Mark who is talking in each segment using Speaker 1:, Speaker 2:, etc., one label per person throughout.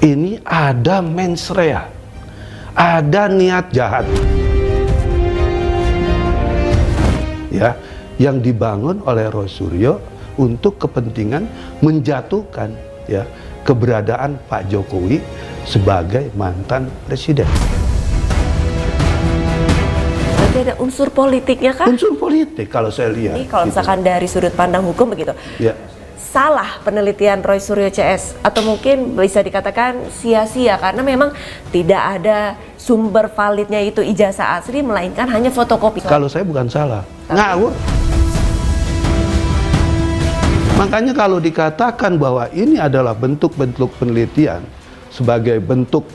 Speaker 1: Ini ada mens rea, ada niat jahat, ya, yang dibangun oleh Roy Suryo untuk kepentingan menjatuhkan, ya, keberadaan Pak Jokowi sebagai mantan presiden.
Speaker 2: Berarti ada unsur politiknya kan?
Speaker 1: Unsur politik kalau saya lihat.
Speaker 2: Ini kalau misalkan dari sudut pandang hukum begitu.
Speaker 1: Ya.
Speaker 2: Salah penelitian Roy Suryo CS, atau mungkin bisa dikatakan sia-sia karena memang tidak ada sumber validnya itu ijazah asli, melainkan hanya fotokopi.
Speaker 1: Kalau saya bukan salah, ngawur. Makanya kalau dikatakan bahwa ini adalah bentuk-bentuk penelitian sebagai bentuk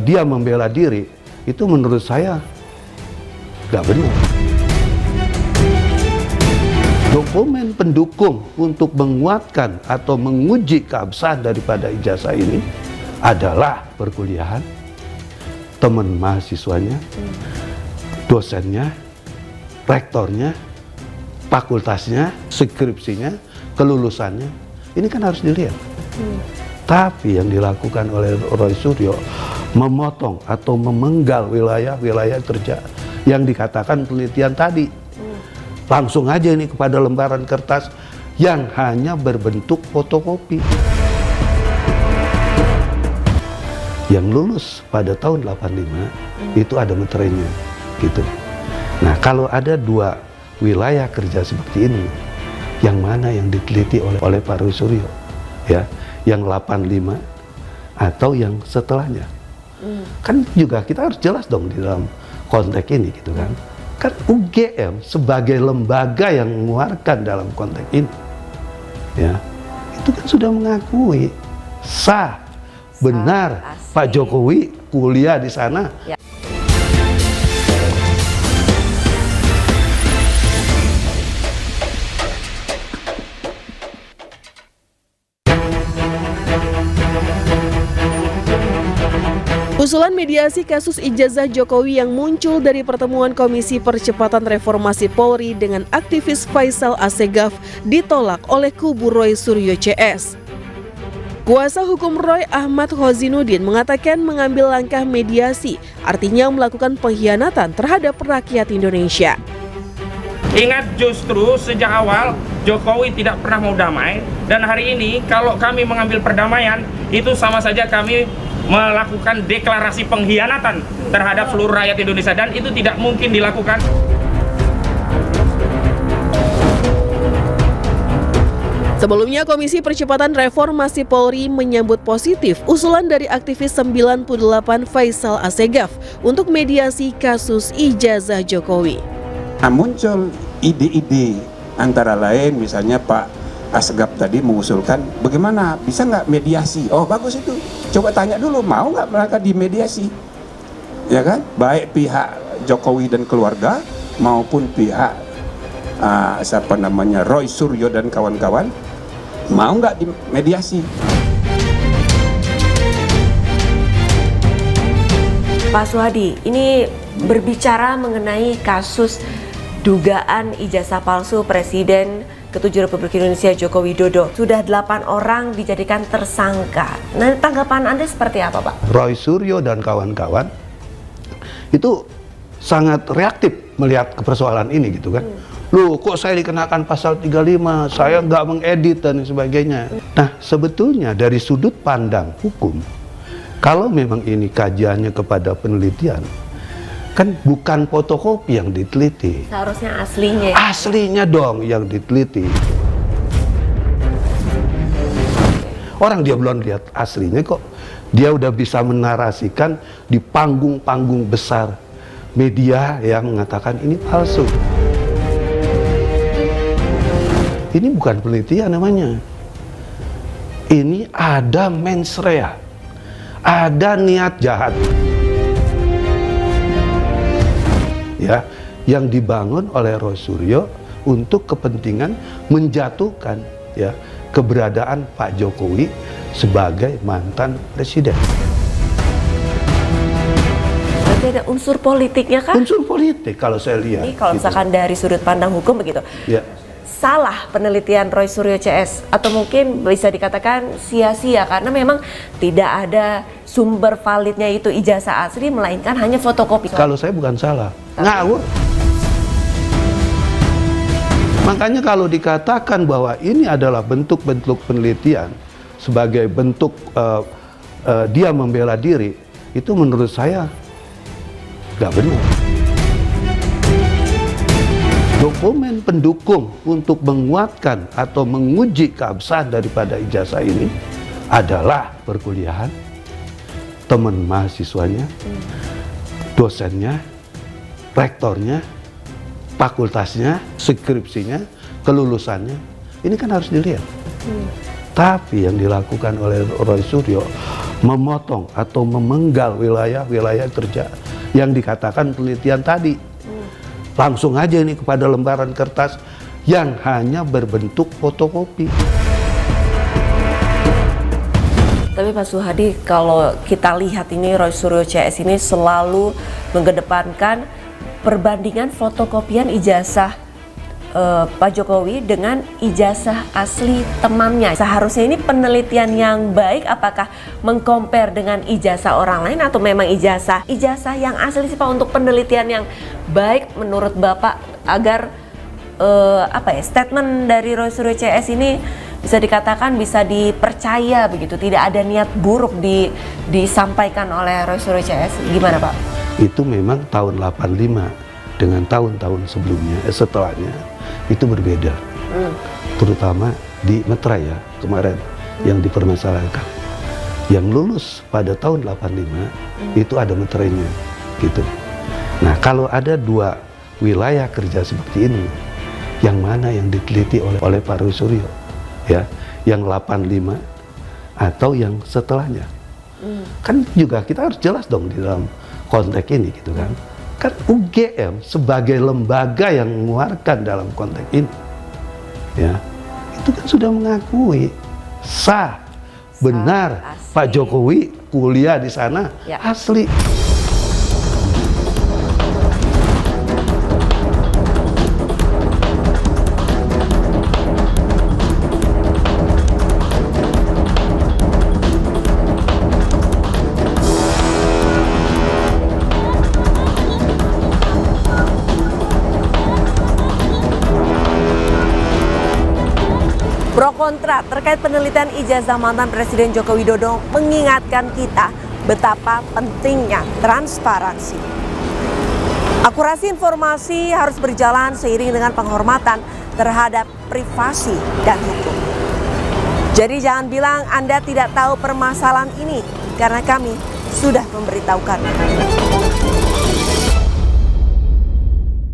Speaker 1: dia membela diri, itu menurut saya nggak benar. Dokumen pendukung untuk menguatkan atau menguji keabsahan daripada ijazah ini adalah perkuliahan, teman mahasiswanya, dosennya, rektornya, fakultasnya, skripsinya, kelulusannya. Ini kan harus dilihat. Tapi yang dilakukan oleh Roy Suryo memotong atau memenggal wilayah-wilayah kerja yang dikatakan penelitian tadi. Langsung aja ini kepada lembaran kertas yang hanya berbentuk fotokopi. Yang lulus pada tahun 85 itu ada meterainya, gitu. Nah, kalau ada dua wilayah kerja seperti ini, yang mana yang diteliti oleh Pak Roy Suryo, ya, yang 85 atau yang setelahnya? Kan juga kita harus jelas dong di dalam konteks ini, gitu kan? Kan UGM sebagai lembaga yang mengeluarkan dalam konteks ini, ya, itu kan sudah mengakui sah, benar Pak Jokowi kuliah di sana. Ya.
Speaker 3: Usulan mediasi kasus ijazah Jokowi yang muncul dari pertemuan Komisi Percepatan Reformasi Polri dengan aktivis Faisal Assegaf ditolak oleh kubu Roy Suryo CS. Kuasa hukum Roy, Ahmad Khozinuddin, mengatakan mengambil langkah mediasi artinya melakukan pengkhianatan terhadap rakyat Indonesia.
Speaker 4: Ingat, justru sejak awal Jokowi tidak pernah mau damai, dan hari ini kalau kami mengambil perdamaian itu sama saja kami melakukan deklarasi pengkhianatan terhadap seluruh rakyat Indonesia, dan itu tidak mungkin dilakukan.
Speaker 3: Sebelumnya, Komisi Percepatan Reformasi Polri menyambut positif usulan dari aktivis 98 Faisal Assegaf untuk mediasi kasus ijazah Jokowi.
Speaker 5: Nah, muncul ide-ide antara lain, misalnya Pak Assegaf tadi mengusulkan bagaimana bisa nggak mediasi. Oh, bagus itu, coba tanya dulu mau nggak mereka dimediasi, ya kan, baik pihak Jokowi dan keluarga maupun pihak Roy Suryo dan kawan-kawan, mau nggak dimediasi.
Speaker 2: Pak Suhadi, ini berbicara mengenai kasus dugaan ijazah palsu Presiden ke-7 Republik Indonesia Joko Widodo. Sudah 8 orang dijadikan tersangka. Nah, tanggapan Anda seperti apa, Pak?
Speaker 1: Roy Suryo dan kawan-kawan itu sangat reaktif melihat persoalan ini, gitu kan. Loh, kok saya dikenakan pasal 35, saya nggak mengedit dan sebagainya. Nah, sebetulnya dari sudut pandang hukum, kalau memang ini kajiannya kepada penelitian, kan bukan fotokopi yang diteliti.
Speaker 2: Seharusnya aslinya.
Speaker 1: Aslinya dong yang diteliti. Orang dia belum lihat aslinya kok, dia udah bisa menarasikan di panggung-panggung besar media yang mengatakan ini palsu. Ini bukan penelitian namanya. Ini ada mens rea, ada niat jahat, ya, yang dibangun oleh Roy Suryo untuk kepentingan menjatuhkan, ya, keberadaan Pak Jokowi sebagai mantan presiden.
Speaker 2: Berarti ada unsur politiknya kan?
Speaker 1: Unsur politik kalau saya lihat.
Speaker 2: Ini kalau misalkan dari sudut pandang hukum begitu.
Speaker 1: Ya.
Speaker 2: salah penelitian Roy Suryo CS atau mungkin bisa dikatakan sia-sia karena memang tidak ada sumber validnya itu ijazah asli melainkan hanya fotokopi.
Speaker 1: Kalau saya bukan salah, ngawur. Makanya kalau dikatakan bahwa ini adalah bentuk-bentuk penelitian sebagai bentuk dia membela diri, itu menurut saya nggak benar. Dokumen pendukung untuk menguatkan atau menguji keabsahan daripada ijazah ini adalah perkuliahan, teman mahasiswanya, dosennya, rektornya, fakultasnya, skripsinya, kelulusannya. Ini kan harus dilihat. Tapi yang dilakukan oleh Roy Suryo memotong atau memenggal wilayah-wilayah kerja yang dikatakan penelitian tadi. Langsung aja ini kepada lembaran kertas yang hanya berbentuk fotokopi.
Speaker 2: Tapi Pak Suhadi, kalau kita lihat ini Roy Suryo CS ini selalu mengedepankan perbandingan fotokopian ijazah Pak Jokowi dengan ijazah asli temannya. Seharusnya ini penelitian yang baik, apakah mengcompare dengan ijazah orang lain atau memang ijazah yang asli sih Pak untuk penelitian yang baik menurut Bapak agar statement dari Roy Suryo CS ini bisa dikatakan bisa dipercaya begitu, tidak ada niat buruk disampaikan oleh Roy Suryo CS. Gimana Pak?
Speaker 1: Itu memang tahun 85 dengan tahun-tahun sebelumnya, setelahnya itu berbeda. Terutama di Metra ya kemarin yang dipermasalahkan. Yang lulus pada tahun 85 itu ada metrenya gitu. Nah, kalau ada dua wilayah kerja seperti ini, yang mana yang diteliti oleh Pak Roy Suryo? Ya, yang 85 atau yang setelahnya? Kan juga kita harus jelas dong di dalam konteks ini gitu kan. Kan UGM sebagai lembaga yang mengeluarkan dalam konteks ini, ya, itu kan sudah mengakui sah, benar
Speaker 2: asli.
Speaker 1: Pak Jokowi kuliah di sana
Speaker 2: Ya.
Speaker 1: asli.
Speaker 2: Pro kontra terkait penelitian ijazah mantan Presiden Joko Widodo mengingatkan kita betapa pentingnya transparansi. Akurasi informasi harus berjalan seiring dengan penghormatan terhadap privasi dan hukum. Jadi jangan bilang Anda tidak tahu permasalahan ini karena kami sudah memberitahukan.